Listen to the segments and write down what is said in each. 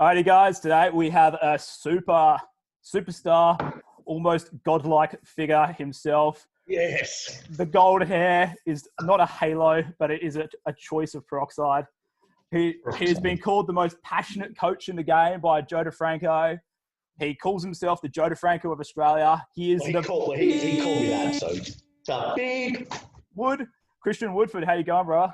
Alrighty, guys. Today we have a superstar, almost godlike figure himself. Yes. The gold hair is not a halo, but it is a choice of peroxide. He has been called the most passionate coach in the game by Joe DeFranco. He calls himself the Joe DeFranco of Australia. He is he called me that. So the big Christian Woodford. How you going, bro?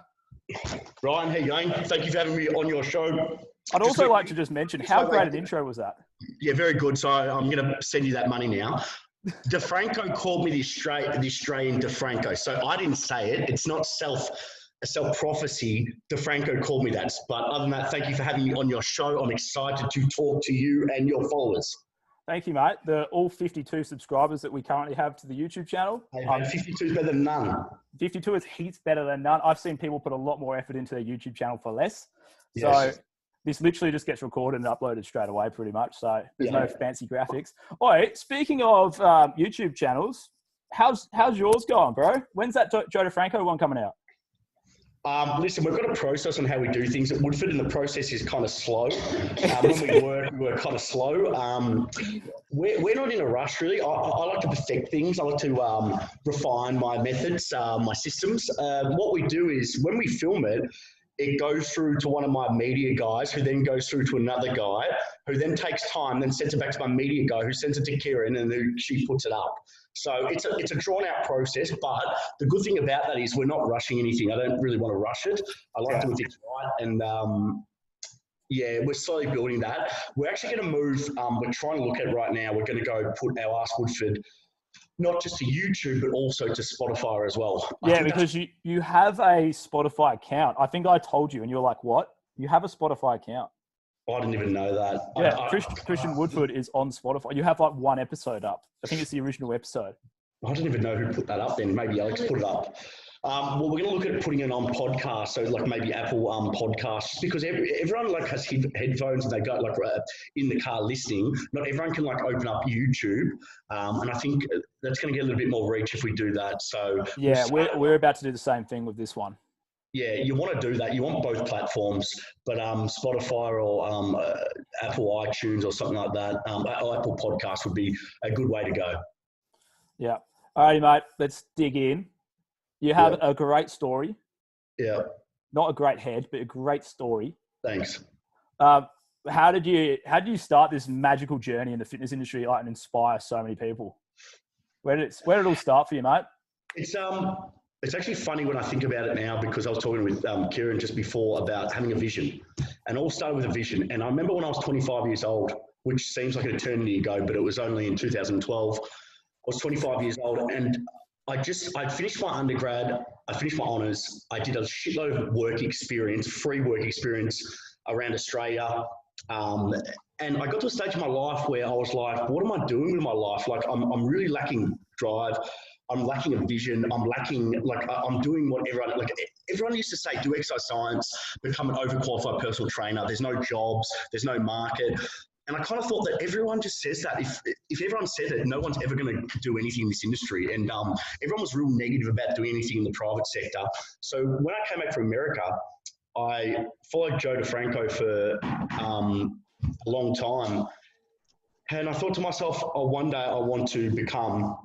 Ryan, how you going? Thank you for having me on your show. I'd also like to just mention how great an intro was that. Yeah, very good. So I'm going to send you that money now. DeFranco called me the Australian DeFranco. So I didn't say it. It's not self-prophecy. DeFranco called me that. But other than that, thank you for having me on your show. I'm excited to talk to you and your followers. Thank you, mate. All 52 subscribers that we currently have to the YouTube channel. 52 is better than none. 52 is heaps better than none. I've seen people put a lot more effort into their YouTube channel for less. Yes. So this literally just gets recorded and uploaded straight away pretty much. So there's no fancy graphics. All right, speaking of YouTube channels, how's yours going, bro? When's that Joe DeFranco one coming out? Listen, we've got a process on how we do things at Woodford, and the process is kind of slow. When we work kind of slow. We're not in a rush, really. I like to perfect things. I like to refine my methods, my systems. What we do is when we film it, it goes through to one of my media guys, who then goes through to another guy, who then takes time, then sends it back to my media guy, who sends it to Kieran, and who she puts it up. So it's a drawn-out process, but the good thing about that is we're not rushing anything. I don't really want to rush it. I like doing things right, and we're slowly building that. We're actually going to move. We're trying to look at right now. We're going to go put our Ask Woodford not just to YouTube, but also to Spotify as well. Yeah, because you have a Spotify account. I think I told you, and you're like, what? You have a Spotify account. I didn't even know that. Yeah, Christian Woodford is on Spotify. You have like one episode up. I think it's the original episode. I don't even know who put that up then. Maybe Alex put it up. Well, we're going to look at putting it on podcasts, so like maybe Apple podcasts, because everyone like has headphones and they go like in the car listening. Not everyone can like open up YouTube, and I think that's going to get a little bit more reach if we do that. So yeah, we're about to do the same thing with this one. Yeah, you want to do that. You want both platforms, but Spotify or Apple iTunes or something like that, Apple Podcast would be a good way to go. Yeah. All right, mate. Let's dig in. You have a great story. Yeah. Not a great head, but a great story. Thanks. How did you start this magical journey in the fitness industry, like, and inspire so many people? Where did it all start for you, mate? It's actually funny when I think about it now, because I was talking with Kieran just before about having a vision, and it all started with a vision. And I remember when I was 25 years old, which seems like an eternity ago, but it was only in 2012. I was 25 years old, and I finished my undergrad, I finished my honours, I did a shitload of free work experience around Australia. And I got to a stage in my life where I was like, what am I doing with my life? Like, I'm really lacking drive. I'm lacking a vision. I'm doing what everyone used to say, do exercise science, become an overqualified personal trainer. There's no jobs, there's no market. And I kind of thought that everyone just says that. If everyone said it, no one's ever going to do anything in this industry. And everyone was real negative about doing anything in the private sector. So when I came back from America, I followed Joe DeFranco for a long time. And I thought to myself, one day I want to become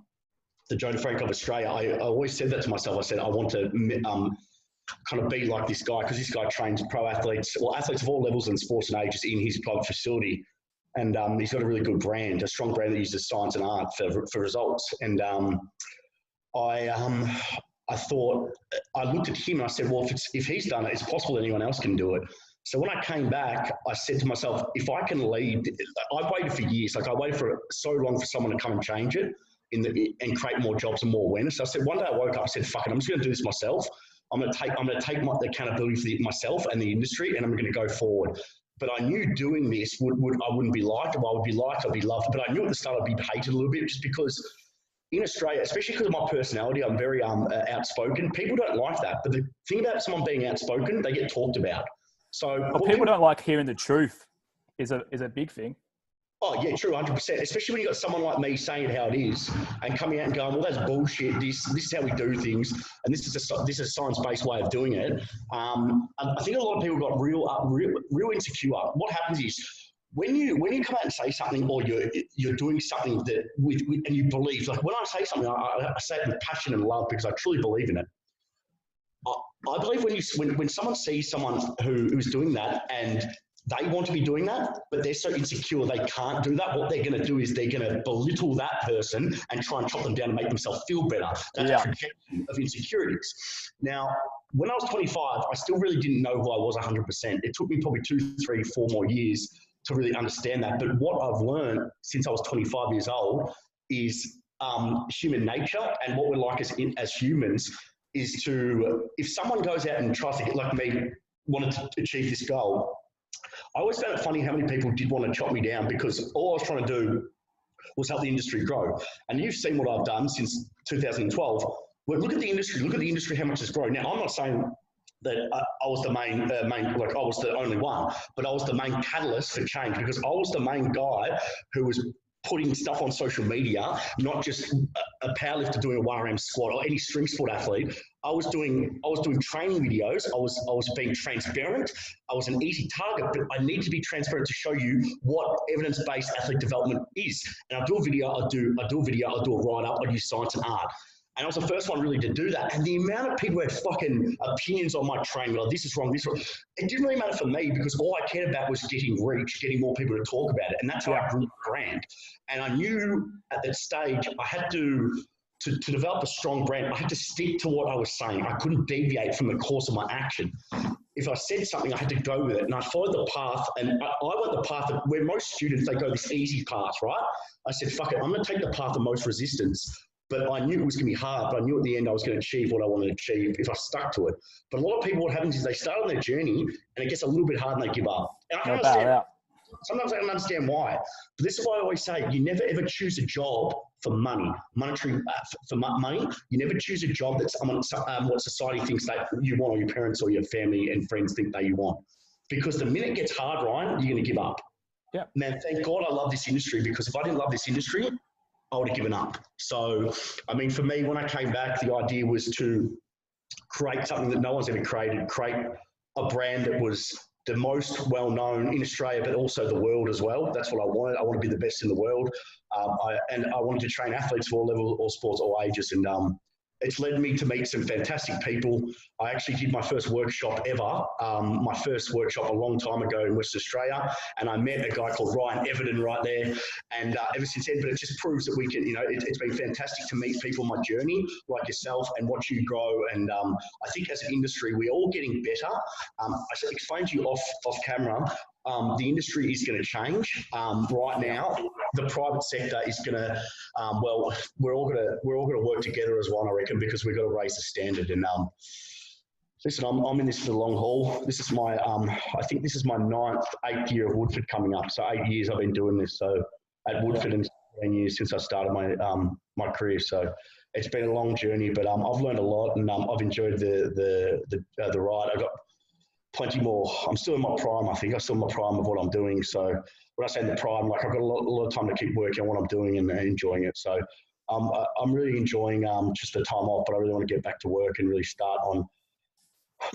the Joe DeFranco of Australia. I always said that to myself. I said, I want to kind of be like this guy, because this guy trains pro athletes, or athletes of all levels and sports and ages in his private facility. And he's got a really good brand, a strong brand that uses science and art for results. And I thought, I looked at him and I said, well, if he's done it, it's possible anyone else can do it. So when I came back, I said to myself, if I can lead, I've waited for years. Like, I waited for so long for someone to come and change it and create more jobs and more awareness. So I said, one day I woke up, I said, fuck it, I'm just going to do this myself. I'm going to take the accountability for myself and the industry, and I'm going to go forward. But I knew doing this I wouldn't be liked. I would be liked, I'd be loved. But I knew at the start I'd be hated a little bit, just because in Australia, especially because of my personality, I'm very outspoken. People don't like that. But the thing about someone being outspoken, they get talked about. So people don't like hearing the truth is a big thing. Oh, yeah, true, 100%. Especially when you've got someone like me saying how it is and coming out and going, well, that's bullshit. This is how we do things, and this is a science-based way of doing it. I think a lot of people got real insecure. What happens is when you come out and say something, or you're doing something that and you believe, like when I say something, I say it with passion and love because I truly believe in it. I believe when someone sees someone who's doing that and they want to be doing that, but they're so insecure they can't do that, what they're going to do is they're going to belittle that person and try and chop them down and make themselves feel better. That's a projection of insecurities. Now, when I was 25, I still really didn't know who I was 100%. It took me probably 2, 3, 4 more years to really understand that. But what I've learned since I was 25 years old is human nature, and what we're like as humans is to, if someone goes out and tries to get, like me, wanted to achieve this goal, I always found it funny how many people did want to chop me down, because all I was trying to do was help the industry grow. And you've seen what I've done since 2012. Well, look at the industry, how much it's grown. Now, I'm not saying that I was the main, like I was the only one, but I was the main catalyst for change, because I was the main guy who was putting stuff on social media, not just a powerlifter doing a 1RM squat or any string sport athlete. I was doing training videos. I was being transparent. I was an easy target, but I need to be transparent to show you what evidence-based athlete development is. And I do a video, I do a write-up, I do science and art. And I was the first one really to do that. And the amount of people who had fucking opinions on my training, like this is wrong, this is wrong, it didn't really matter for me, because all I cared about was getting reach, getting more people to talk about it. And that's how I grew the brand. And I knew at that stage I had to develop a strong brand, I had to stick to what I was saying. I couldn't deviate from the course of my action. If I said something, I had to go with it. And I followed the path, and I went the path of where most students, they go this easy path, right? I said, fuck it, I'm going to take the path of most resistance. But I knew it was going to be hard, but I knew at the end I was going to achieve what I wanted to achieve if I stuck to it. But a lot of people, what happens is they start on their journey and it gets a little bit hard and they give up. And I can understand. Sometimes I can understand why. But this is why I always say, you never ever choose a job for money, for money. You never choose a job that's what society thinks that you want, or your parents or your family and friends think that you want. Because the minute it gets hard, Ryan, you're going to give up. Yeah. Man, thank God I love this industry, because if I didn't love this industry, I would have given up. So, I mean, for me, when I came back, the idea was to create something that no one's ever created, create a brand that was the most well-known in Australia, but also the world as well. That's what I wanted. I want to be the best in the world. And I wanted to train athletes for all levels, all sports, all ages. And it's led me to meet some fantastic people. I actually did my first workshop ever, my first workshop a long time ago in Western Australia, and I met a guy called Ryan Everton right there, and ever since then, but it just proves that we can, it's been fantastic to meet people on my journey, like yourself, and watch you grow, and I think as an industry, we're all getting better. I explained to you off camera, the industry is going to change. Right now, the private sector is going to, we're all going to work together as one, I reckon, because we've got to raise the standard. And listen, I'm in this for the long haul. This is my, I think this is my 9th, 8th year of Woodford coming up. So 8 years I've been doing this. So at Woodford, and 10 years since I started my career. So it's been a long journey, but I've learned a lot, and I've enjoyed the ride. I got plenty more. I'm still in my prime, I think. I'm still in my prime of what I'm doing. So when I say the prime, like I've got a lot of time to keep working on what I'm doing and enjoying it. So I'm really enjoying just the time off, but I really want to get back to work and really start on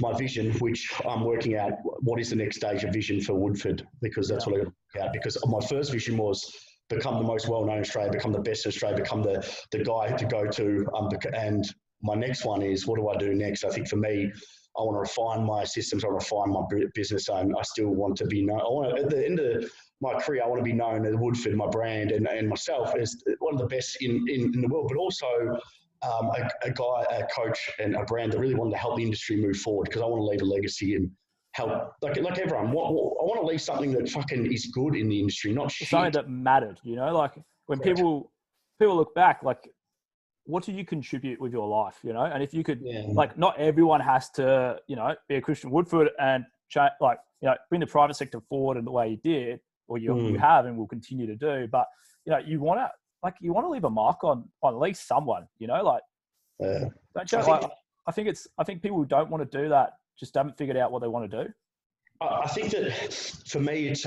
my vision, which I'm working out what is the next stage of vision for Woodford, because that's what I got to work out. Because my first vision was become the most well-known in Australia, become the best in Australia, become the guy to go to. And my next one is, what do I do next? I think for me, I want to refine my systems. I want to refine my business. I still want to be known. At the end of my career, I want to be known as Woodford, my brand, and myself as one of the best in the world, but also a guy, a coach, and a brand that really wanted to help the industry move forward, because I want to leave a legacy and help, like everyone. I want to leave something that fucking is good in the industry, not shit. Something that mattered, like when people look back, like, what do you contribute with your life, And if you could, like, not everyone has to, be a Christian Woodford and bring the private sector forward in the way you did, or you have and will continue to do. But, you want to leave a mark on at least someone, I think people who don't want to do that just haven't figured out what they want to do. I think that for me, it's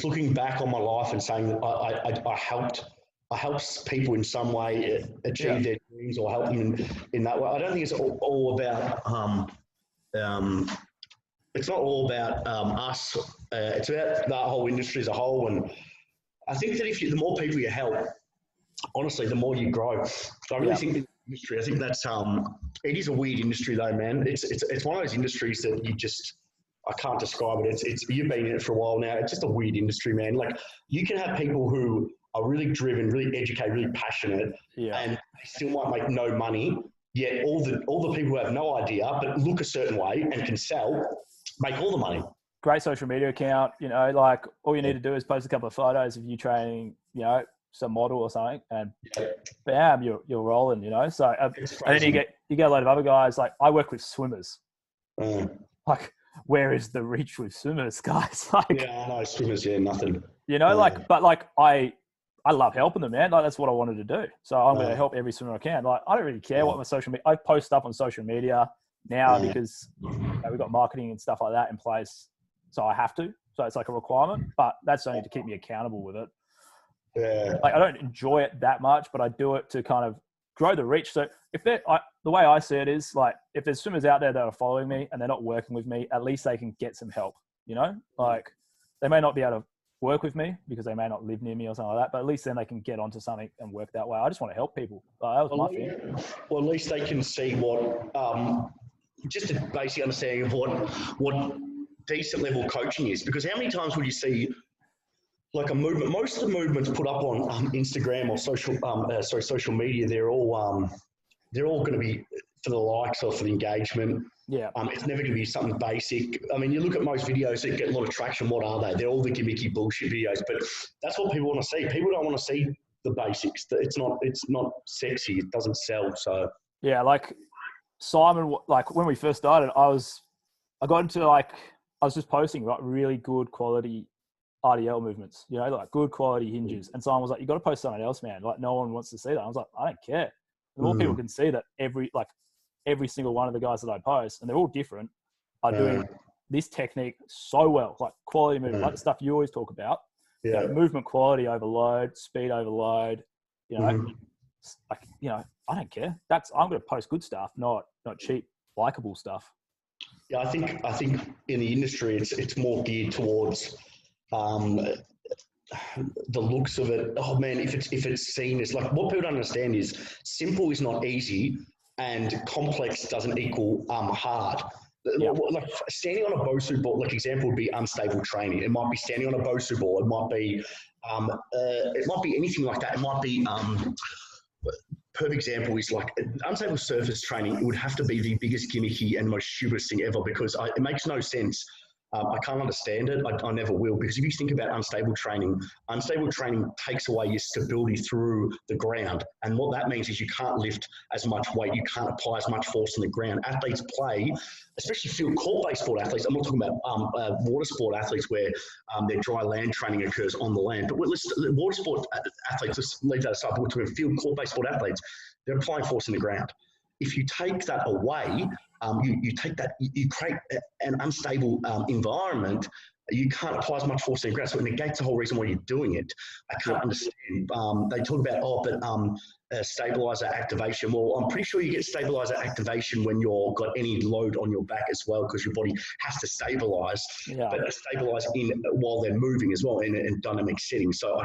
looking back on my life and saying that I helped people in some way achieve their dreams, or help them in that way. I don't think it's all about it's not all about us. It's about the whole industry as a whole. And I think that the more people you help, honestly, the more you grow. So I really think the industry, I think that's, it is a weird industry though, man. It's one of those industries that I can't describe it. You've been in it for a while now. It's just a weird industry, man. Like you can have people who are really driven, really educated, really passionate, and they still might make no money. Yet all the people who have no idea but look a certain way and can sell make all the money. Great social media account, like all you need to do is post a couple of photos of you training, some model or something, and bam, you're rolling, So and then you get a lot of other guys. Like I work with swimmers. Like where is the reach with swimmers, guys? Like I know swimmers, nothing. But like I love helping them, man. Like that's what I wanted to do. So I'm going to help every swimmer I can. Like I don't really care what my social media. I post up on social media now because we've got marketing and stuff like that in place. So I have to. So it's like a requirement, but that's only to keep me accountable with it. Yeah. Like I don't enjoy it that much, but I do it to kind of grow the reach. So if the way I see it is like, if there's swimmers out there that are following me and they're not working with me, at least they can get some help, like they may not be able to work with me because they may not live near me or something like that, but at least then they can get onto something and work that way. I just want to help people. That was my thing. Well, at least they can see what, just a basic understanding of what decent level coaching is. Because how many times would you see like a movement? Most of the movements put up on Instagram or social media, they're all going to be for the likes or for the engagement. Yeah. It's never going to be something basic. I mean, you look at most videos that get a lot of traction. What are they? They're all the gimmicky bullshit videos. But that's what people want to see. People don't want to see the basics. It's not sexy. It doesn't sell. So yeah, like Simon, like when we first started, I was just posting like really good quality RDL movements, like good quality hinges. And Simon was like, you got to post something else, man. Like no one wants to see that. I was like, I don't care. The more people can see that every single one of the guys that I post, and they're all different, are doing this technique so well, like quality movement, like the stuff you always talk about. Movement quality overload, speed overload. Like I don't care. I'm going to post good stuff, not cheap, likable stuff. Yeah, I think in the industry, it's more geared towards the looks of it. Oh man, if it's seen as like, what people don't understand is simple is not easy, and complex doesn't equal hard. Like standing on a BOSU ball, like example would be unstable training. It might be standing on a BOSU ball. It might be anything like that. It might be perfect example is like unstable surface training. It would have to be the biggest gimmicky and most stupidest thing ever because it makes no sense. I can't understand it. I never will, because if you think about unstable training takes away your stability through the ground. And what that means is you can't lift as much weight. You can't apply as much force on the ground. Athletes play, especially field court-based sport athletes. I'm not talking about water sport athletes where their dry land training occurs on the land. But water sport athletes, let's leave that aside. But we're talking field court-based sport athletes. They're applying force in the ground. If you take that away, you create an unstable environment. You can't apply as much force to the ground, so it negates the whole reason why you're doing it. I can't understand. They talk about stabilizer activation. Well, I'm pretty sure you get stabilizer activation when you've got any load on your back as well, because your body has to stabilize, but stabilize while they're moving as well in dynamic settings. So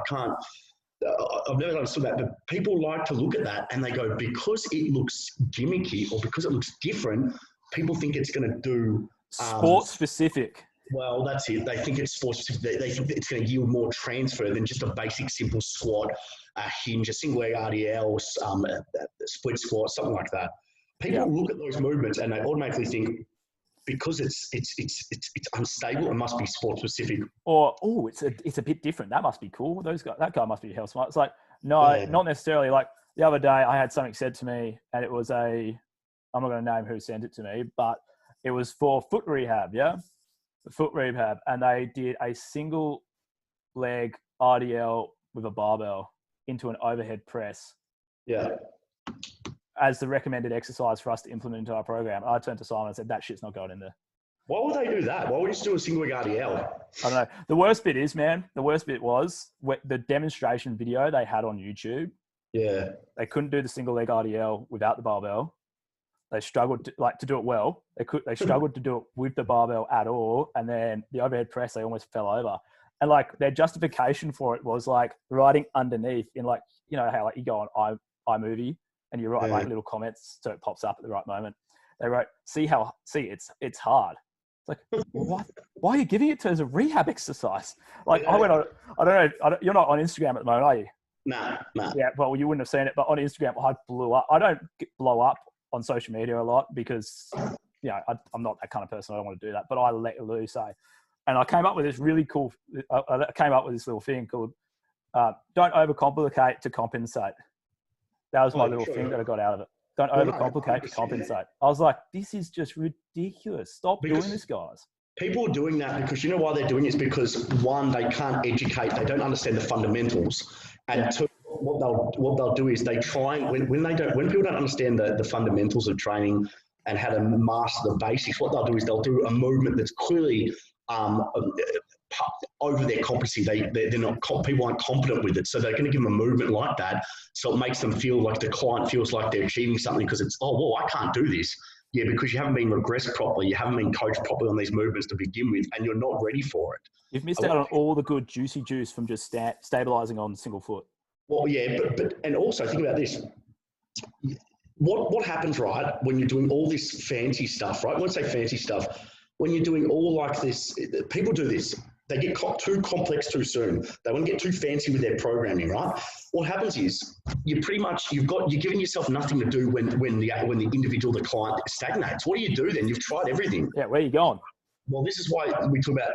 I've never understood that, but people like to look at that and they go, because it looks gimmicky or because it looks different, people think it's going to do sport specific. Well, that's it. They think it's sport specific. They think that it's going to yield more transfer than just a basic simple squat, a hinge, a single leg RDL, a split squat, something like that. People look at those movements and they automatically think, because it's unstable, it must be sport specific. Or it's a bit different. That must be cool. That guy must be hell smart. It's like no, not necessarily. Like the other day, I had something said to me, and it was I'm not going to name who sent it to me, but it was for foot rehab. Foot rehab, and they did a single leg RDL with a barbell into an overhead press. As the recommended exercise for us to implement into our program. I turned to Simon and said, that shit's not going in there. Why would they do that? Why would you just do a single leg RDL? I don't know. The worst bit was the demonstration video they had on YouTube. Yeah. They couldn't do the single leg RDL without the barbell. they struggled to do it well. They struggled to do it with the barbell at all. And then the overhead press, they almost fell over. And like their justification for it was like writing underneath in like, you know, how like you go on iMovie and you write like little comments so it pops up at the right moment. They wrote, see, it's hard. It's like, what? Why are you giving it to as a rehab exercise? Like I went on, I don't know, you're not on Instagram at the moment, are you? Nah. Yeah, well, you wouldn't have seen it, but on Instagram, I blew up. I don't blow up on social media a lot because, you know, I'm not that kind of person. I don't want to do that, but I let loose. And I came up with this really cool, I came up with this little thing called don't overcomplicate to compensate. That was my little thing that I got out of it. Don't overcomplicate to compensate. I was like, this is just ridiculous. Stop doing this, guys. People are doing that because you know why they're doing it is because one, they can't educate, they don't understand the fundamentals, and two, what they'll do is they try and when people don't understand the fundamentals of training and how to master the basics, what they'll do is they'll do a movement that's clearly over their competency. They're not, people aren't competent with it, so they're going to give them a movement like that, so it makes them feel like the client feels like they're achieving something because it's, oh well, I can't do this. Yeah, because you haven't been regressed properly, you haven't been coached properly on these movements to begin with, and you're not ready for it. You've missed out on all the good juicy juice from just stabilizing on single foot. Well, yeah, but and also think about this. What happens, right, when you're doing all this fancy stuff, right? When I say fancy stuff, when you're doing all like this, people do this. They get too complex too soon. They want to get too fancy with their programming, right? What happens is you're giving yourself nothing to do when the individual, the client stagnates. What do you do then? You've tried everything. Yeah, where are you going? Well, this is why we talk about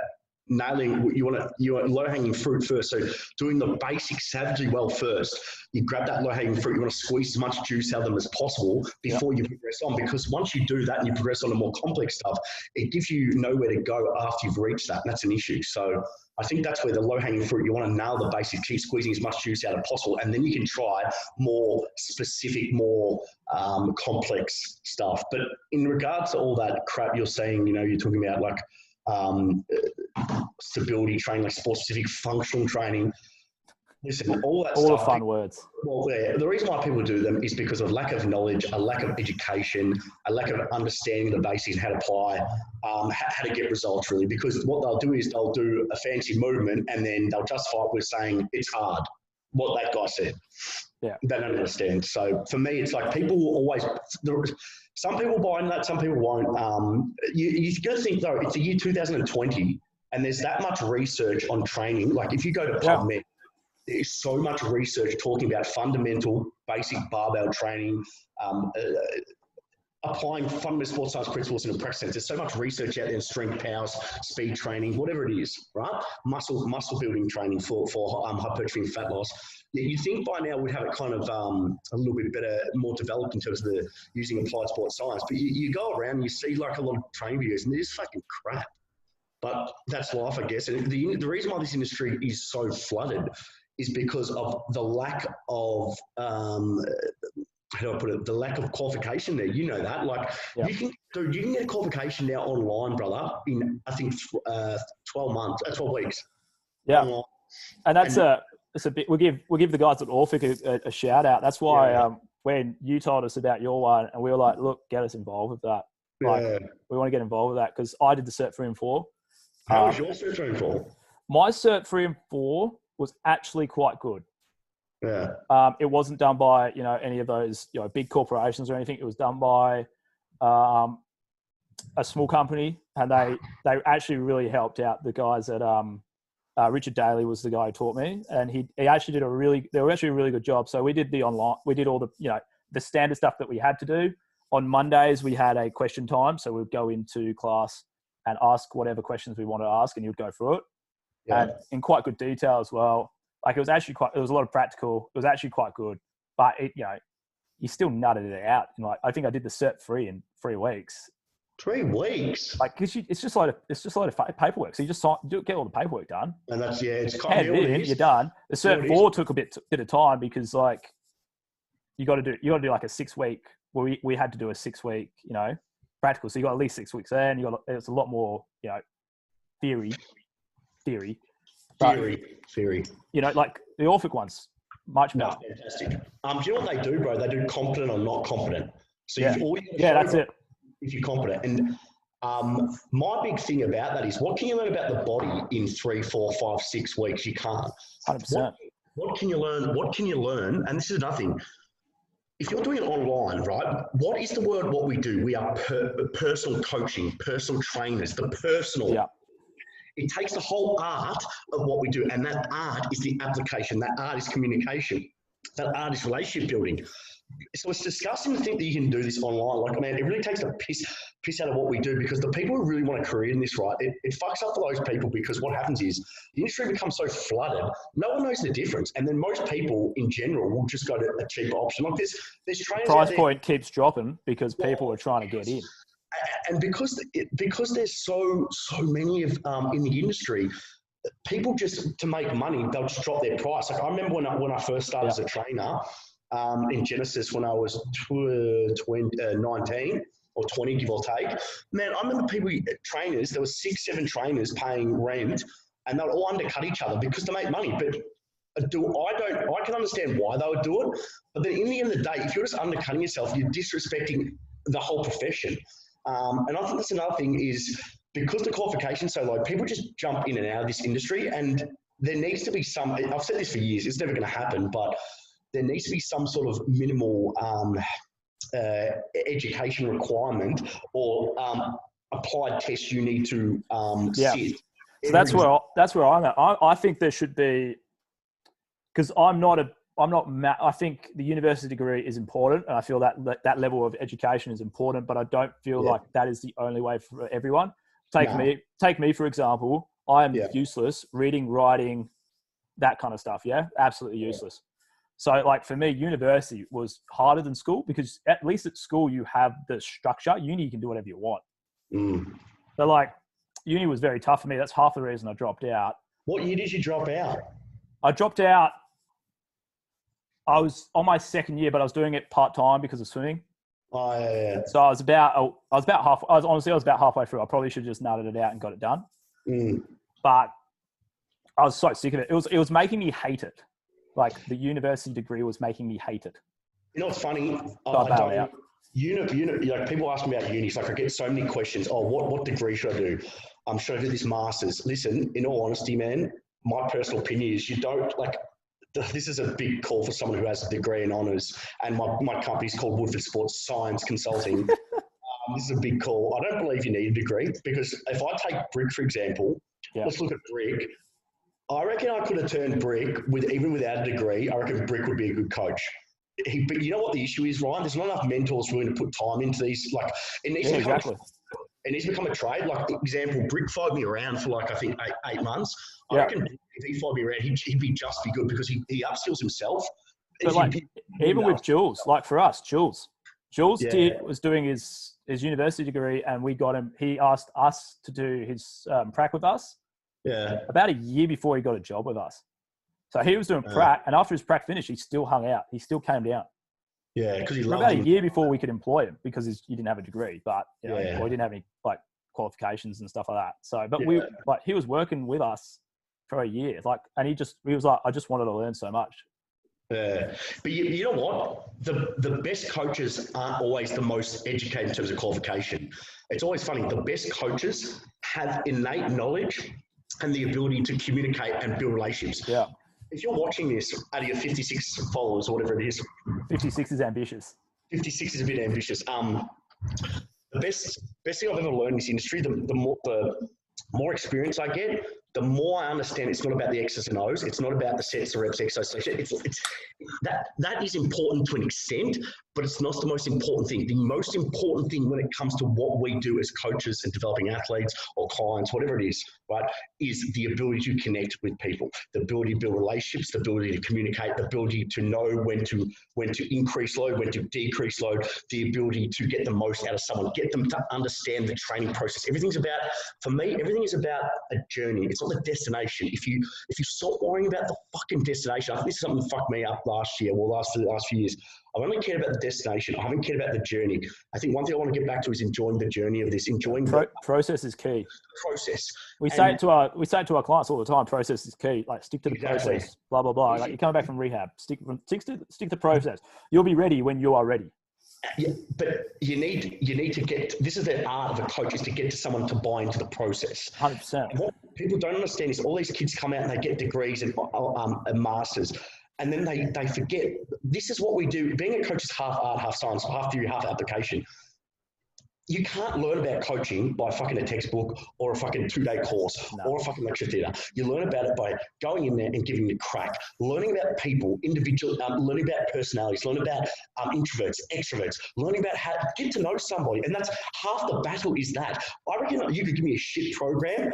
nailing. You want low-hanging fruit first. So doing the basics savagely well first. You grab that low-hanging fruit. You want to squeeze as much juice out of them as possible before you progress on. Because once you do that and you progress on to more complex stuff, it gives you nowhere to go after you've reached that, and that's an issue. So I think that's where the low-hanging fruit. You want to nail the basics, keep squeezing as much juice out as possible, and then you can try more specific, more complex stuff. But in regards to all that crap you're saying, you know, you're talking about like stability training, like sport-specific functional training. Listen, all that all stuff. The fun words. Well, yeah, the reason why people do them is because of lack of knowledge, a lack of education, a lack of understanding the basics and how to apply, how to get results really. Because what they'll do is they'll do a fancy movement and then they'll justify it with saying it's hard. What that guy said. Yeah. They don't understand. So for me, it's like people will always. Some people buy into that, some people won't. You've got to think though, it's the year 2020, and there's that much research on training. Like if you go to PubMed, there's so much research talking about fundamental, basic barbell training, applying fundamental sports science principles in a practice sense. There's so much research out there in strength, powers, speed training, whatever it is, right? Muscle building training for hypertrophy and fat loss. You think by now we'd have it kind of a little bit better, more developed in terms of using applied sports science. But you go around and you see like a lot of training videos and they're just fucking crap. But that's life, I guess. And the reason why this industry is so flooded is because of the lack of how do I put it? The lack of qualification there. You know that. Like you can get a qualification now online, brother, in I think 12 weeks. Yeah, online. And that's it's a bit. We'll give the guys at Orphic a shout out. That's why when you told us about your one, and we were like, look, get us involved with that. Like we want to get involved with that because I did the Cert 3 and 4. How was your Cert 3 and 4? My Cert 3 and 4 was actually quite good. Yeah. It wasn't done by any of those big corporations or anything. It was done by a small company, and they actually really helped out the guys at Richard Daly was the guy who taught me, and he actually did a really good job. So we did all the the standard stuff that we had to do. On Mondays we had a question time, so we'd go into class and ask whatever questions we wanted to ask, and you'd go through it, and in quite good detail as well. Like it was a lot of practical. It was actually quite good, but you still nutted it out. And I think I did the Cert 3 in 3 weeks. 3 weeks. Like, cause it's just like a paperwork. So you just get all the paperwork done. And that's it's kind of you're done. The Cert 4 took a bit of time because like you got to do like a 6 week. We had to do a 6 week practical. So you got at least 6 weeks there, and it's a lot more theory. But, theory. Like the Orphic ones, much better. Fantastic. Do you know what they do, bro? They do competent or not competent. So Yeah, all you that's it. if you're competent. And my big thing about that is, what can you learn about the body in 3, 4, 5, 6 weeks? You can't. 100%. What can you learn? What can you learn? And this is another thing. If you're doing it online, right, what is the word what we do? We are personal coaching, personal trainers, the personal. Yeah. It takes the whole art of what we do, and that art is the application. That art is communication. That art is relationship building. So it's disgusting to think that you can do this online. Like, man, it really takes the piss out of what we do, because the people who really want a career in this, right, it fucks up for those people, because what happens is the industry becomes so flooded, no one knows the difference. And then most people in general will just go to a cheaper option. Like there's trainers Price point keeps dropping because people are trying to get in. And because there's so many of in the industry, people just, to make money, they'll just drop their price. Like, I remember when I first started as a trainer in Genesis, when I was 19 or 20, give or take. Man, I remember trainers, there were 6, 7 trainers paying rent, and they would all undercut each other because they make money. But I can understand why they would do it, but then in the end of the day, if you're just undercutting yourself, you're disrespecting the whole profession. And I think that's another thing, is because the qualification's so low, people just jump in and out of this industry, and there needs to be some, I've said this for years, it's never going to happen, but there needs to be some sort of minimal education requirement or applied test you need to sit. So that's where I'm at. I think there should be, because I think the university degree is important, and I feel that level of education is important, but I don't feel like that is the only way for everyone. Take me, for example. I am useless reading, writing, that kind of stuff. Yeah. Absolutely useless. So like for me, university was harder than school, because at least at school you have the structure. Uni, you can do whatever you want. But like uni was very tough for me. That's half the reason I dropped out. What year did you drop out? I dropped out. I was on my second year, but I was doing it part-time because of swimming. Oh, yeah. So I was about halfway through. I probably should have just nutted it out and got it done. But I was so sick of it. It was making me hate it. Like the university degree was making me hate it. You know what's funny? So like people ask me about uni. It's like I get so many questions. Oh, what degree should I do? Should I do this master's? Listen, in all honesty, man, my personal opinion is you don't like. This is a big call for someone who has a degree in honours, and my company's called Woodford Sports Science Consulting. This is a big call. I don't believe you need a degree, because if I take Brick, for example, let's look at Brick. I reckon I could have turned Brick even without a degree. I reckon Brick would be a good coach. But you know what the issue is, Ryan? There's not enough mentors willing to put time into these. Like, it needs to become a trade. Like, example, Brick followed me around for like, I think, eight months. I reckon if he followed me around, he'd be just be good, because he upskills himself. But like, even with Jules, like for us, Jules was doing his university degree, and we got him. He asked us to do his prac with us. Yeah. About a year before he got a job with us. So he was doing prac, and after his prac finished, he still hung out. He still came down. Yeah, because he loved about a year before we could employ him, because he didn't have a degree, but he didn't have any like qualifications and stuff like that. So, but he was working with us for a year, like, and he was like, I just wanted to learn so much. Yeah, but you know what? The best coaches aren't always the most educated in terms of qualification. It's always funny. The best coaches have innate knowledge and the ability to communicate and build relationships. Yeah. If you're watching this out of your 56 followers or whatever it is. 56 is ambitious. 56 is a bit ambitious. The best thing I've ever learned in this industry, the more experience I get, the more I understand it's not about the X's and O's. It's not about the sets, the reps, exercise. That is important to an extent, but it's not the most important thing. The most important thing when it comes to what we do as coaches and developing athletes or clients, whatever it is, right, is the ability to connect with people, the ability to build relationships, the ability to communicate, the ability to know when to increase load, when to decrease load, the ability to get the most out of someone, get them to understand the training process. For me, everything is about a journey. It's not the destination. If you stop worrying about the fucking destination, I think this is something that fucked me up last year, last few years. I've only cared about the destination. I haven't cared about the journey. I think one thing I want to get back to is enjoying the journey of this, the process is key. Process. We say it to our clients all the time. Process is key. Like, stick to the process. Blah blah blah. Like, you're coming back from rehab. Stick to the process. You'll be ready when you are ready. Yeah, but you need to get. This is the art of a coach, is to get to someone to buy into the process. 100%. And what people don't understand is all these kids come out and they get degrees and masters, and then they forget. This is what we do. Being a coach is half art, half science, half theory, half application. You can't learn about coaching by fucking a textbook or a fucking 2-day course or a fucking lecture theatre. You learn about it by going in there and giving it a crack, learning about people, individual, learning about personalities, learning about introverts, extroverts, learning about how to get to know somebody. And that's half the battle is that. I reckon you could give me a shit program.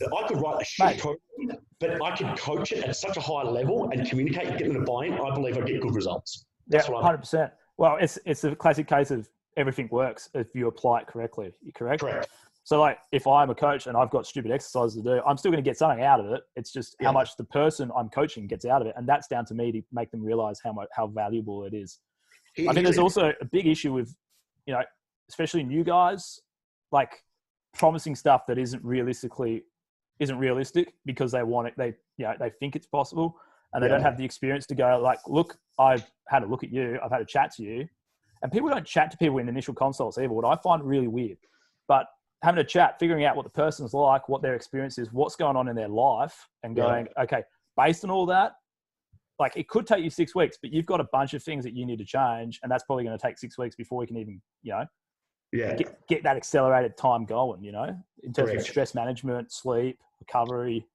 I could write a shit program, but I could coach it at such a high level and communicate and get them to buy in. I believe I get good results. That's 100%. Well, it's a classic case of everything works if you apply it correctly. You correct? Correct. So like if I'm a coach and I've got stupid exercises to do, I'm still going to get something out of it. It's just how much the person I'm coaching gets out of it. And that's down to me to make them realize how valuable it is. I think there's also a big issue with, especially new guys, like promising stuff that isn't realistic because they want it. They think it's possible and they don't have the experience to go like, look, I've had a look at you. I've had a chat to you. And people don't chat to people in initial consults either, what I find really weird. But having a chat, figuring out what the person's like, what their experience is, what's going on in their life, and going, okay, based on all that, like it could take you 6 weeks, but you've got a bunch of things that you need to change, and that's probably going to take 6 weeks before we can even, get that accelerated time going, in terms of stress management, sleep, recovery.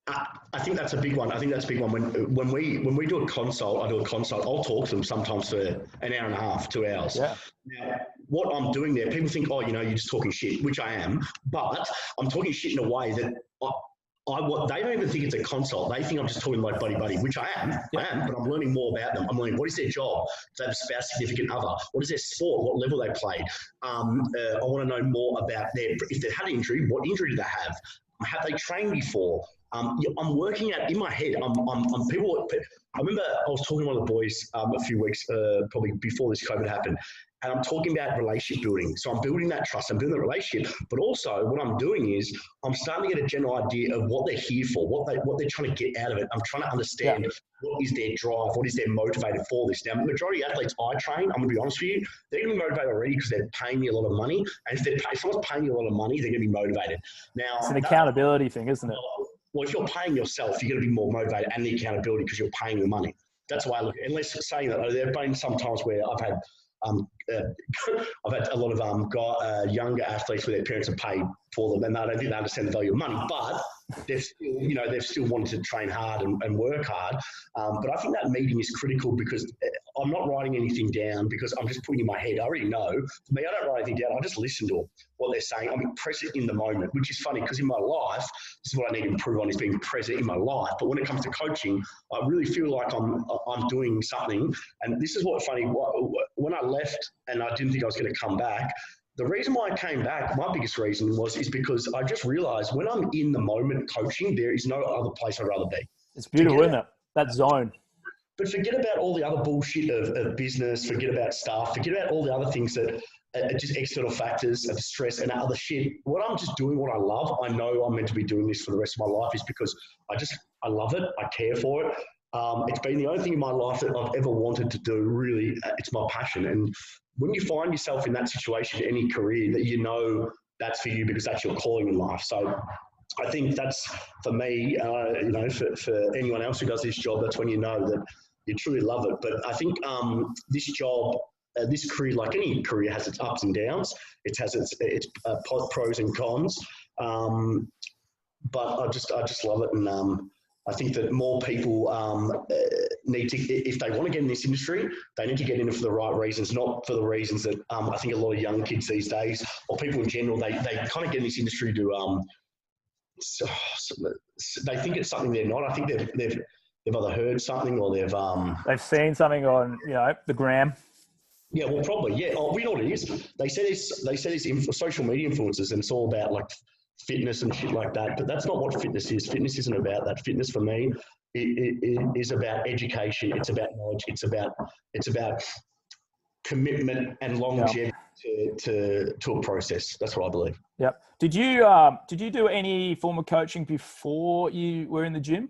I think that's a big one. When we do a consult, I'll talk to them sometimes for an hour and a half, 2 hours. Yeah. Now, what I'm doing there, people think, you're just talking shit, which I am, but I'm talking shit in a way that they don't even think it's a consult. They think I'm just talking like buddy, which I am, but I'm learning more about them. I'm learning what is their job, do they have a spouse, significant other, what is their sport, what level they played. I want to know more about if they had an injury, what injury do they have they trained before? I'm working out in my head. I'm people. I remember I was talking to one of the boys a few weeks, probably before this COVID happened, and I'm talking about relationship building. So I'm building that trust, I'm building the relationship, but also what I'm doing is I'm starting to get a general idea of what they're here for, what they're trying to get out of it. I'm trying to understand what is their drive, what is their motivator for this. Now, the majority of athletes I train, I'm going to be honest with you, they're going to be motivated already because they're paying me a lot of money. And if someone's paying you a lot of money, they're going to be motivated. Now, it's an accountability thing, isn't it? Well, if you're paying yourself, you're going to be more motivated, and the accountability because you're paying the money. That's why I look at it. Unless saying that, there have been some times where I've had a lot of younger athletes where their parents have paid for them, and I don't think they understand the value of money. But they've still wanted to train hard and work hard. But I think that meeting is critical because I'm not writing anything down because I'm just putting in my head. I already know. For me, I don't write anything down. I just listen to what they're saying. I'm present in the moment, which is funny because in my life, this is what I need to improve on, is being present in my life. But when it comes to coaching, I really feel like I'm doing something. And this is what's funny. When I left and I didn't think I was going to come back, the reason why I came back, my biggest reason is because I just realized when I'm in the moment coaching, there is no other place I'd rather be. It's beautiful, isn't it? That zone. But forget about all the other bullshit of business, forget about staff, forget about all the other things that are just external factors of stress and other shit. What I'm just doing, what I love, I know I'm meant to be doing this for the rest of my life, is because I love it, I care for it. It's been the only thing in my life that I've ever wanted to do, really. It's my passion. And when you find yourself in that situation, any career, that you know that's for you because that's your calling in life. So I think that's, for me, for anyone else who does this job, that's when you know that you truly love it. But I think this job, this career, like any career, has its ups and downs. It has its pros and cons. But I just love it. And I think that more people need to, if they want to get in this industry, they need to get in it for the right reasons, not for the reasons that I think a lot of young kids these days, or people in general, they kind of get in this industry to, they think it's something they're not. I think they've either heard something or they've seen something on, the gram. Yeah, well, probably, yeah. Oh, we know what it is. They say this social media influencers, and it's all about like fitness and shit like that. But that's not what fitness is. Fitness isn't about that. Fitness for me it is about education. It's about knowledge. It's about commitment and longevity to a process. That's what I believe. Yep. Did you do any form of coaching before you were in the gym?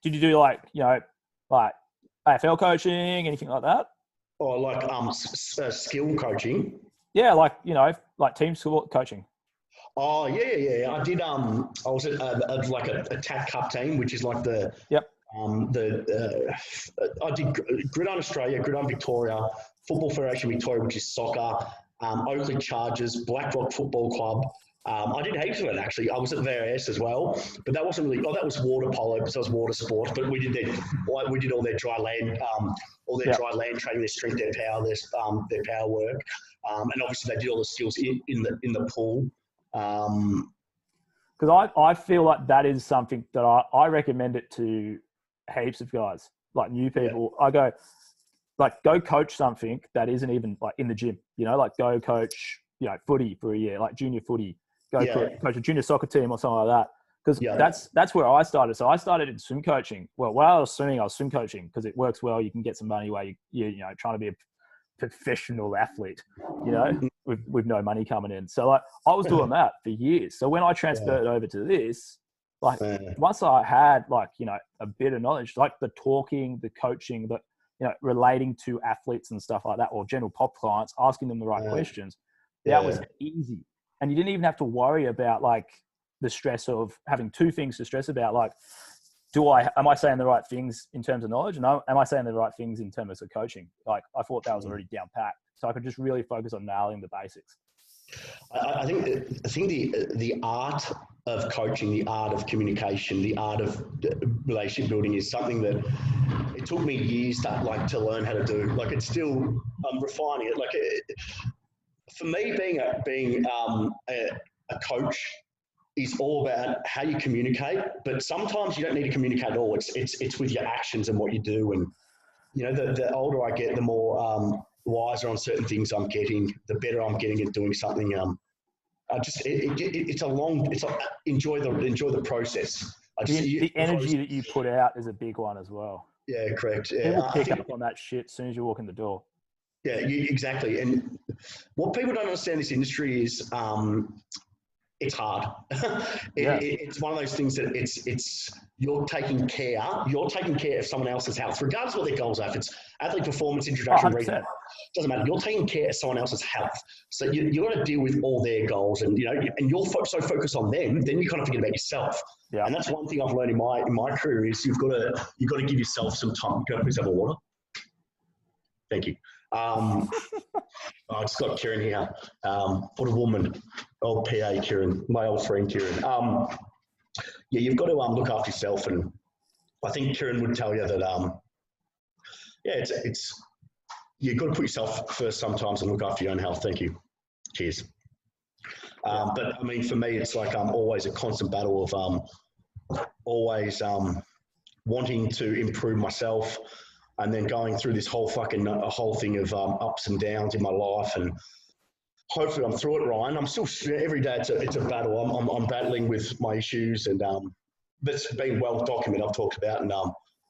Did you do like AFL coaching, anything like that? Or like skill coaching. Yeah, like like team sport coaching. Oh yeah. I did. I was at like a TAC Cup team, which is like Yep. I did Gridiron Australia, Gridiron Victoria, Football Federation Victoria, which is soccer, Oakley Chargers, Blackrock Football Club. I did heaps of it actually. I was at VRS as well, but that wasn't really. Oh, that was water polo because I was water sports. But we did all their dry land, dry land training, their strength, their power work, and obviously they did all the skills in the pool. Because I feel like that is something that I recommend it to heaps of guys, like new people. Yeah. I go, like, go coach something that isn't even like in the gym, like go coach, footy for a year, like junior footy, go coach a junior soccer team or something like that. Because that's where I started. So I started in swim coaching. Well, while I was swimming, I was swim coaching because it works well. You can get some money while you're trying to be a professional athlete, with no money coming in. So like I was doing that for years. So when I transferred over to this, like once I had like, a bit of knowledge, like the talking, the coaching, the, relating to athletes and stuff like that, or general pop clients, asking them the right questions, that was easy. And you didn't even have to worry about like the stress of having two things to stress about. Like, am I saying the right things in terms of knowledge? And am I saying the right things in terms of coaching? Like, I thought that was already down pat. So I could just really focus on nailing the basics. I think the art of coaching, the art of communication, the art of relationship building is something that it took me years to learn how to do. Like, it's still refining it. Like, for me, being a coach is all about how you communicate, but sometimes you don't need to communicate at all. It's with your actions and what you do. And the older I get, the more wiser on certain things I'm getting, the better I'm getting at doing something. Enjoy the process. The energy that you put out is a big one as well. Yeah, correct. Yeah. People pick up on that shit as soon as you walk in the door. Yeah, exactly. And what people don't understand in this industry is it's hard. It's one of those things that it's you're taking care of someone else's health, regardless of what their goals are. If it's athlete performance, introduction, doesn't matter. You're taking care of someone else's health. So you got to deal with all their goals, and and you're so focused on them, then you kind of forget about yourself. Yeah. And that's one thing I've learned in my career is you've got to give yourself some time. Can I please have a water? Thank you. I just got Kieran here. What a woman. Old PA Kieran, my old friend Kieran. You've got to look after yourself, and I think Kieran would tell you that it's you've got to put yourself first sometimes and look after your own health. Thank you. Cheers. But I mean, for me, it's like always a constant battle of always wanting to improve myself, and then going through this whole thing of ups and downs in my life, and hopefully I'm through it, Ryan. I'm still every day. It's a battle. I'm battling with my issues, and that's been well documented. I've talked about, and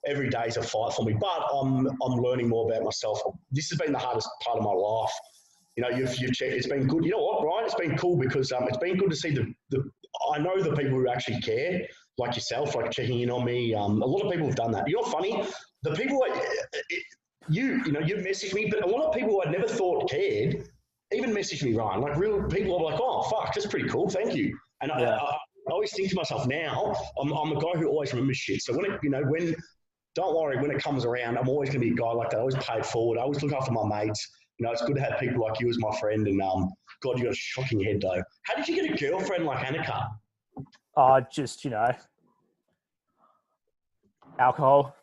every day is a fight for me. But I'm learning more about myself. This has been the hardest part of my life. You've checked. It's been good. You know what, Ryan? It's been cool because it's been good to see I know the people who actually care, like yourself, like checking in on me. A lot of people have done that. You're funny. The people you've messaged me, but a lot of people I never thought cared even messaged me, Ryan. Like, real people are like, oh fuck, that's pretty cool. Thank you. And I always think to myself now, I'm a guy who always remembers shit. So don't worry, when it comes around, I'm always going to be a guy like that. I always pay it forward. I always look after my mates. It's good to have people like you as my friend. And God, you got a shocking head though. How did you get a girlfriend like Annika? Just alcohol.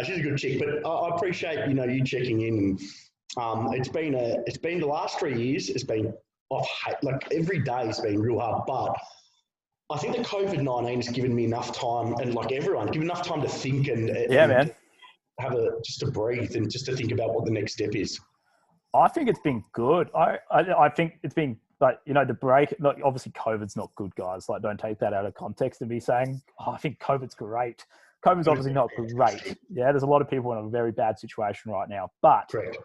She's a good chick, but I appreciate you checking in. It's been the last 3 years. It's been like every day has been real hard, but I think the COVID-19 has given me enough time, and like everyone, given enough time to think and man, have just to breathe and just to think about what the next step is. I think it's been good. I think it's been like the break. Like, obviously, COVID's not good, guys. Like, don't take that out of context and be saying, I think COVID's great. COVID's obviously not great. Yeah, there's a lot of people in a very bad situation right now. But correct.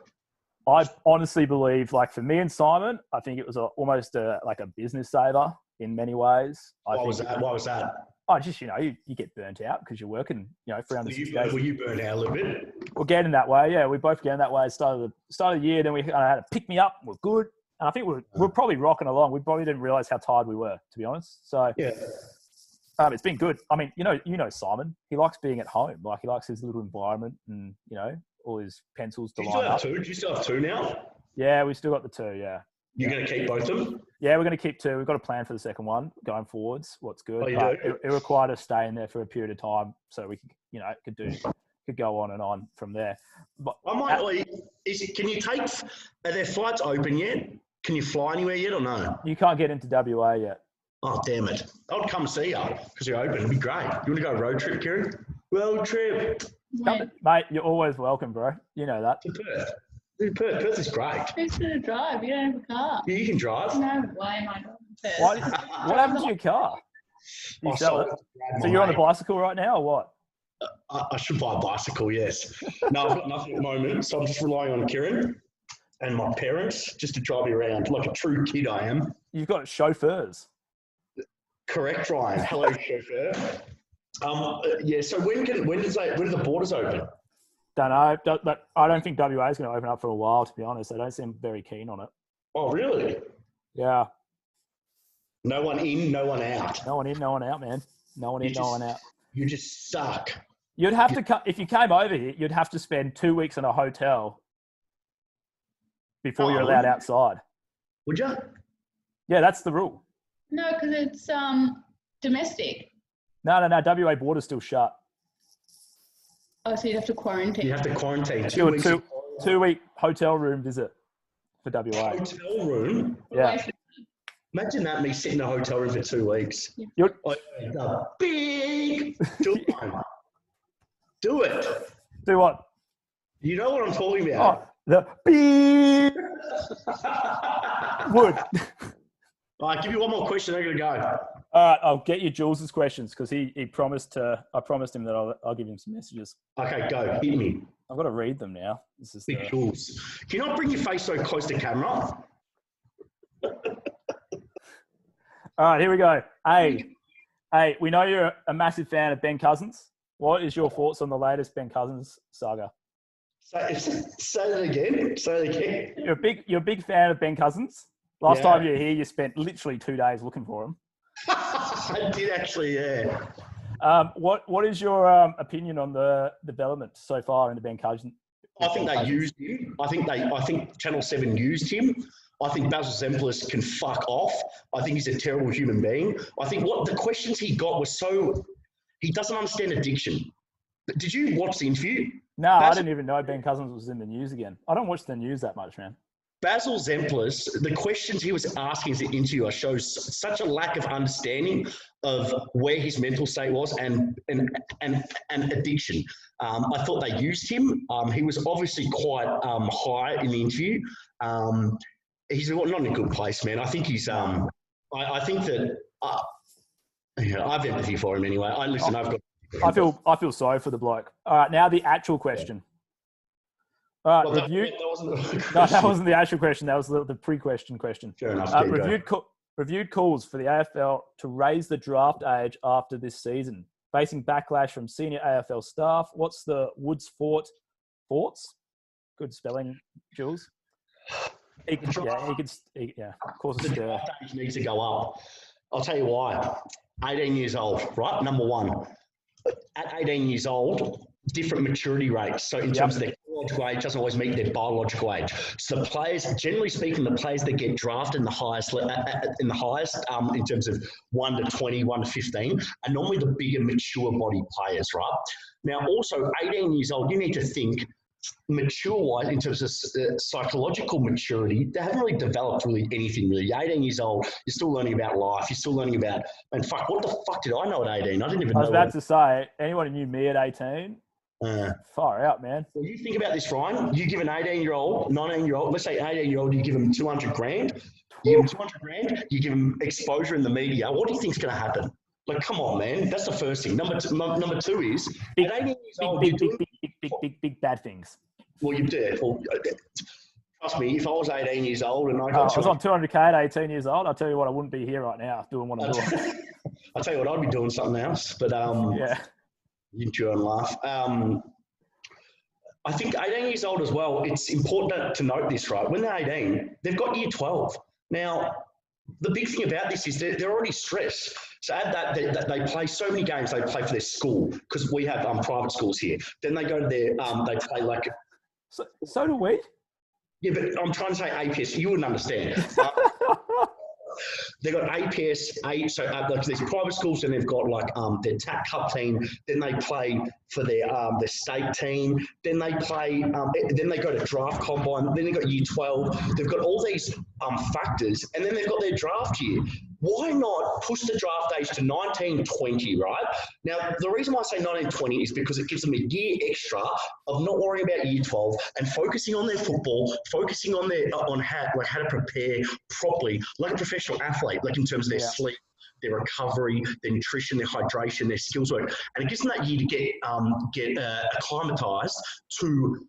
I honestly believe, like for me and Simon, I think it was almost like a business saver in many ways. Why was that? Oh, just, you get burnt out because you're working, 360 days. Were you burnt out a little bit? We're getting that way. Yeah, we both getting that way. Start of the year, then we had to pick me up. We're good. And I think we're probably rocking along. We probably didn't realize how tired we were, to be honest. So yeah. It's been good. I mean, Simon. He likes being at home. Like, he likes his little environment and, all his pencils to line up. Do you still have 2 now? Yeah, we've still got the 2, yeah. You're going to keep both of them? Yeah, we're going to keep 2. We've got a plan for the second one going forwards. What's good. Oh, you do? It required us staying there for a period of time so we could go on and on from there. But can you take, are there flights open yet? Can you fly anywhere yet or no? You can't get into WA yet. Oh, damn it. I'll come see you because you're open. It'd be great. You want to go road trip, Kieran? Road trip. Mate, you're always welcome, bro. You know that. To Perth. Perth is great. Who's going to drive? You don't have a car. Yeah, you can drive. No way, my God. What happened to your car? You sell it? So you're on the bicycle right now or what? I should buy a bicycle, yes. No, I've got nothing at the moment, so I'm just relying on Kieran and my parents just to drive me around like a true kid I am. You've got chauffeurs. Correct, Ryan. Hello, chauffeur. So when do the borders open? Don't know, but I don't think WA is going to open up for a while, to be honest. They don't seem very keen on it. Oh, really? Yeah. No one in, no one out. No one in, no one out, man. No one in, no one out. You just suck. You'd have to, if you came over here, you'd have to spend 2 weeks in a hotel before you're allowed outside. Would you? Yeah, that's the rule. No, because it's domestic. No. WA border's still shut. Oh, so you'd have to quarantine. You have to quarantine. Do a two-week hotel room visit for WA. Hotel room? Yeah. Imagine that, me sitting in a hotel room for 2 weeks. Yeah. Big Do it. Do what? You know what I'm talking about. Oh, the beep wood. All right, give you one more question. I'm going to go. All right, I'll get you Jules' questions because he promised to. I promised him that I'll give him some messages. Okay, go. Hit me. I've got to read them now. This is Big Jules. Can you not bring your face so close to camera? All right, here we go. Hey, we know you're a massive fan of Ben Cousins. What is your thoughts on the latest Ben Cousins saga? Say that again. Say it again. You're a big fan of Ben Cousins. Last time you were here, you spent literally 2 days looking for him. I did actually, yeah. What is your opinion on the development so far into Ben Cousins? I think they used him. I think Channel 7 used him. I think Basil Zemplis can fuck off. I think he's a terrible human being. I think what the questions he got were so he doesn't understand addiction. Did you watch the interview? No, I didn't even know Ben Cousins was in the news again. I don't watch the news that much, man. Basil Zemplis, the questions he was asking as an interviewer shows such a lack of understanding of where his mental state was and addiction. I thought they used him. He was obviously quite high in the interview. He's not in a good place, man. I think he's. I think that. I have empathy for him anyway. I feel sorry for the bloke. All right, now the actual question. All right, that wasn't the actual question. That was the pre-question question. Fair enough. Reviewed calls for the AFL to raise the draft age after this season, facing backlash from senior AFL staff. What's the Woods thoughts? Good spelling, Jules. Of course it's the draft age needs to go up. I'll tell you why. 18 years old, right? Number one. At 18 years old, different maturity rates. So in terms of their biological age doesn't always meet their biological age. So the players, generally speaking, the players that get drafted in the highest in terms of 1 to 20, 1 to 15, are normally the bigger mature body players, right? Now, also 18 years old, you need to think mature-wise in terms of psychological maturity. They haven't really developed really anything really. You're 18 years old, you're still learning about life, you're still learning about, and fuck, what the fuck did I know at 18? I didn't even know. I was about to say, anyone who knew me at 18, far out, man. Well, you think about this, Ryan. You give an 18-year-old, 19-year-old, let's say 18-year-old, you give them 200 grand. You give them 200 grand, you give them exposure in the media. What do you think's going to happen? Like, come on, man. That's the first thing. Number two is, at 18 years old, big bad things. Well, you did. Well, trust me, if I was 18 years old and I was on 200K at 18 years old, I'll tell you what, I wouldn't be here right now doing what I'm doing. I'll tell you what, I'd be doing something else, but Yeah. you enjoy and laugh. I think 18 years old as well, it's important to note this, right? When they're 18, they've got year 12. Now, the big thing about this is they're already stressed. So add that they play so many games. They play for their school because we have private schools here. Then they go to their they play like. So do we. Yeah, but I'm trying to say APS. You wouldn't understand. They've got APS, so like these private schools, and they've got like their TAC Cup team. Then they play for their state team. Then they play. Then they go to draft combine. Then they've got year 12. They've got all these factors, and then they've got their draft year. Why not push the draft age to 19, 20, right? Now, the reason why I say 19, 20 is because it gives them a year extra of not worrying about year 12 and focusing on their football, focusing on their how to prepare properly, like a professional athlete, like in terms of their sleep, their recovery, their nutrition, their hydration, their skills work. And it gives them that year to get acclimatized to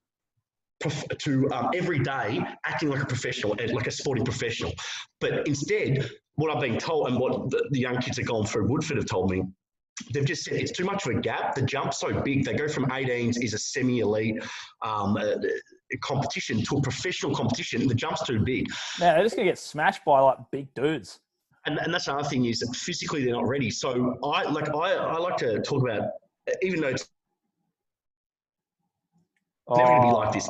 every day acting like a professional, like a sporting professional. But instead, what I've been told and what the young kids that gone through Woodford have told me, they've just said it's too much of a gap. The jump's so big. They go from 18s is a semi-elite competition to a professional competition. The jump's too big. Man, they're just going to get smashed by like big dudes. And that's the other thing is that physically they're not ready. So I like to talk about, even though it's never going to be like this.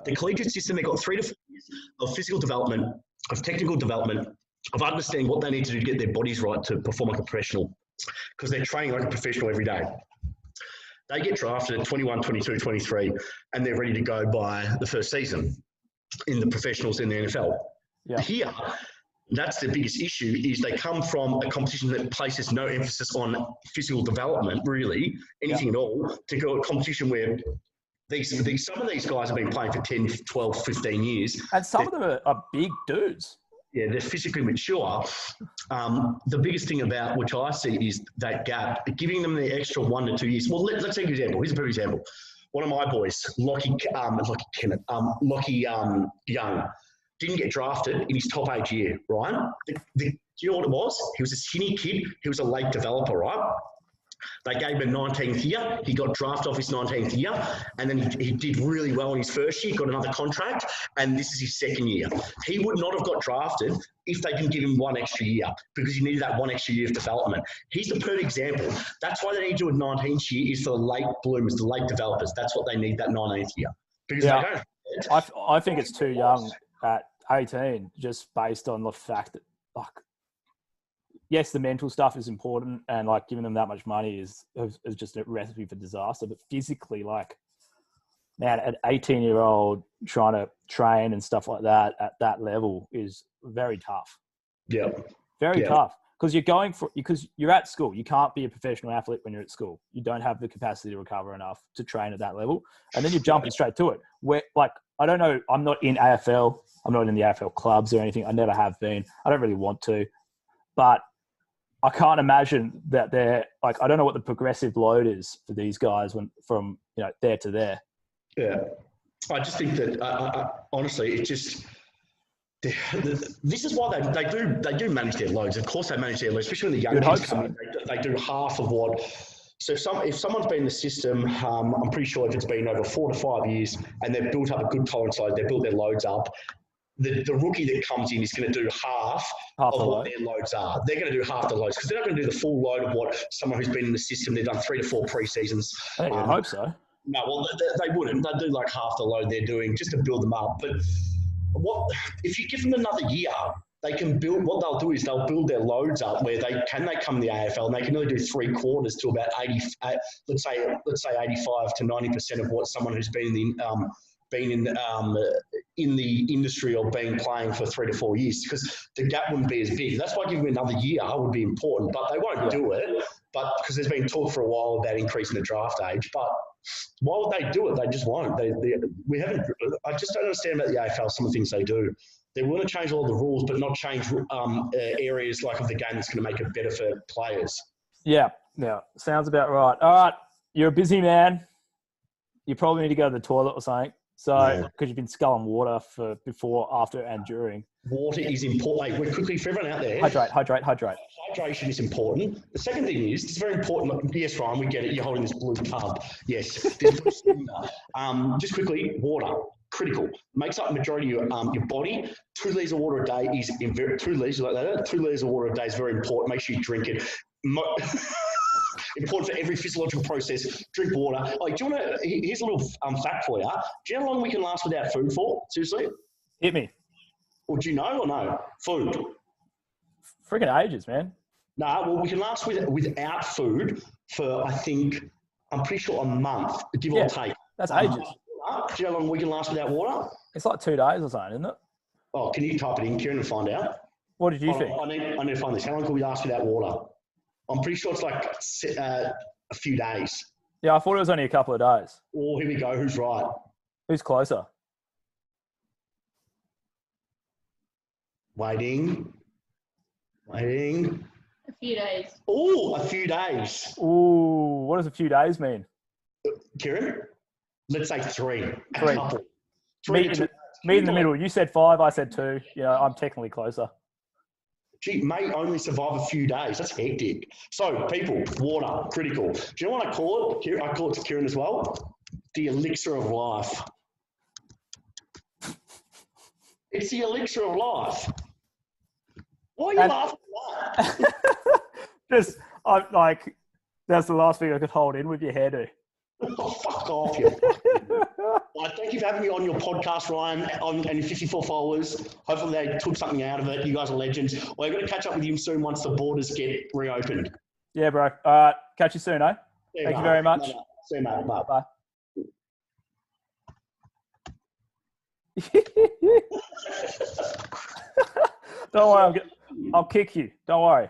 The collegiate system, they've got 3 to 4 years of physical development, of technical development, of understanding what they need to do to get their bodies right to perform like a professional, because they're training like a professional every day. They get drafted at 21, 22, 23, and they're ready to go by the first season in the professionals in the NFL. Yeah. Here, that's the biggest issue, is they come from a competition that places no emphasis on physical development, really, anything at all, to go to a competition where some of these guys have been playing for 10, 12, 15 years. And some of them are big dudes. Yeah, they're physically mature. The biggest thing about which I see is that gap, giving them the extra 1 to 2 years. Well, let's take an example. Here's a perfect example. One of my boys, Lockie Young, didn't get drafted in his top age year, right? Do you know what it was? He was a skinny kid. He was a late developer, right? They gave him a 19th year. He got drafted off his 19th year, and then he did really well in his first year, got another contract, and this is his second year. He would not have got drafted if they didn't give him 1 extra year, because he needed that 1 extra year of development. He's the perfect example. That's why they need to do a 19th year, is for the late bloomers, the late developers. That's what they need, that 19th year. Because they don't. I think it's too young at 18, just based on the fact that, like, yes, the mental stuff is important, and like giving them that much money is just a recipe for disaster. But physically, like, man, an 18-year-old trying to train and stuff like that at that level is very tough. Yeah, very tough, because you're at school. You can't be a professional athlete when you're at school. You don't have the capacity to recover enough to train at that level, and then you're jumping straight to it. Where, like, I don't know, I'm not in AFL. I'm not in the AFL clubs or anything. I never have been. I don't really want to, but I can't imagine that they're like, I don't know what the progressive load is for these guys from there to there. Yeah. I just think that, honestly, it's just, this is why they do manage their loads. Of course they manage their loads, especially when the young kids come in, they do half of what. So if someone's been in the system, I'm pretty sure if it's been over 4 to 5 years and they've built up a good tolerance load, they've built their loads up, the rookie that comes in is going to do half of what their loads are. They're going to do half the loads, because they're not going to do the full load of what someone who's been in the system, they've done 3 to 4 pre-seasons. I hope so. No, well, they wouldn't. They'd do like half the load they're doing just to build them up. But if you give them another year, they can build. What they'll do is they'll build their loads up where they come in the AFL, and they can only do 3 quarters to about 80. Let's say 85 to 90% of what someone who's been in the industry or been playing for 3 to 4 years, because the gap wouldn't be as big. That's why giving them another year would be important, but they won't do it. But because there's been talk for a while about increasing the draft age, but why would they do it? They just won't. We haven't. I just don't understand about the AFL. Some of the things they do. They want to change all the rules, but not change areas like of the game that's going to make it better for players. Yeah, sounds about right. All right, you're a busy man. You probably need to go to the toilet or something. So, because you've been sculling water for before, after, and during. water is important. Like, we're quickly, for everyone out there, Hydrate. hydration is important. The second thing is, it's very important. Like, yes, Ryan, we get it. You're holding this blue tub. Yes. This blue cylinder. Just quickly, water. Critical. Makes up the majority of your body. 2 litres of water a day is 2 litres like that. 2 litres of water a day is very important. Make sure you drink it. Important for every physiological process. Drink water. Like, do you want to? Here's a little fact for you. Do you know how long we can last without food for? Seriously? Hit me. Or do you know or no? Food. Freaking ages, man. No, well, we can last without food for, I think, I'm pretty sure a month, give or take. That's ages. Do you know how long we can last without water? It's like 2 days or something, isn't it? Oh, can you type it in, Kieran, and find out? What did you think? I need to find this. How long can we last without water? I'm pretty sure it's like a few days. Yeah, I thought it was only a couple of days. Oh, here we go. Who's right? Who's closer? Waiting. A few days. Oh, a few days. Ooh, what does a few days mean? Kieran, let's say 3. A 3. couple. Meet in the middle. You said 5, I said 2. Yeah, I'm technically closer. Gee, may only survive a few days. That's hectic. So, people, water, critical. Do you know what I call it? I call it to Kieran as well. The elixir of life. It's the elixir of life. Why are you laughing at that? Just, that's the last thing I could hold in with your hairdo. Oh, fuck off, you. Well, thank you for having me on your podcast, Ryan, and your 54 followers. Hopefully they took something out of it. You guys are legends. We're going to catch up with you soon once the borders get reopened. Yeah, bro. All right. Catch you soon, eh? Thank you very much. See you, mate. Bye. Bye. Don't worry. I'll kick you. Don't worry.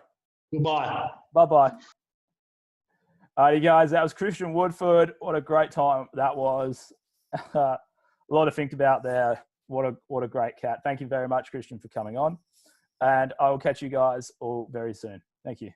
Goodbye. Bye-bye. All right, you guys. That was Christian Woodford. What a great time that was. A lot to think about there. What a great cat. Thank you very much, Christian, for coming on. And I will catch you guys all very soon. Thank you.